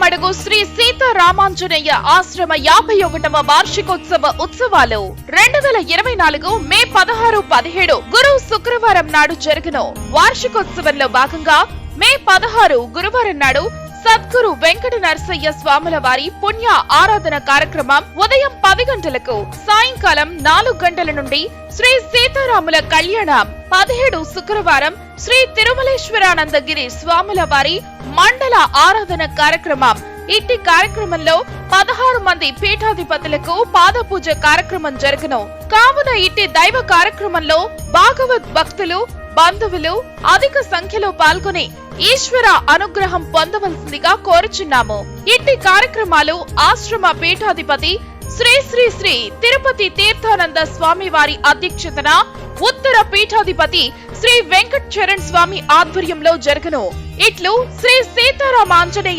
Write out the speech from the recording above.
మడుగు శ్రీ సీతారామాంజనేయ ఆశ్రమ 51వ వార్షికోత్సవ ఉత్సవాలు 2024 మే 16, 17 గురు శుక్రవారం నాడు జరుగును. వార్షికోత్సవంలో భాగంగా మే 16 గురువారం నాడు సద్గురు వెంకట నరసయ్య స్వాముల వారి పుణ్య ఆరాధన కార్యక్రమం ఉదయం 10 గంటలకు, సాయంకాలం 4 గంటల నుండి శ్రీ సీతారాముల కళ్యాణం. 17 శుక్రవారం శ్రీ తిరుమలేశ్వరానందగిరి స్వాముల వారి మండల ఆరాధన కార్యక్రమం. ఇట్టి కార్యక్రమంలో 16 మంది పీఠాధిపతులకు పాదపూజ కార్యక్రమం జరుగును. కావున ఇట్టి దైవ కార్యక్రమంలో భాగవత్ భక్తులు, బంధువులు అధిక సంఖ్యలో పాల్గొని ఈశ్వర అనుగ్రహం పొందవలసిందిగా కోరుచున్నాము. ఇట్టి కార్యక్రమాలు ఆశ్రమ పీఠాధిపతి శ్రీ శ్రీ శ్రీ తిరుపతి తీర్థానంద స్వామి వారి అధ్యక్షతన, ఉత్తర పీఠాధిపతి శ్రీ వెంకట్ చరణ్ స్వామి ఆధ్వర్యంలో జరుగును. ఇట్లు శ్రీ సీతారామాంజనేయ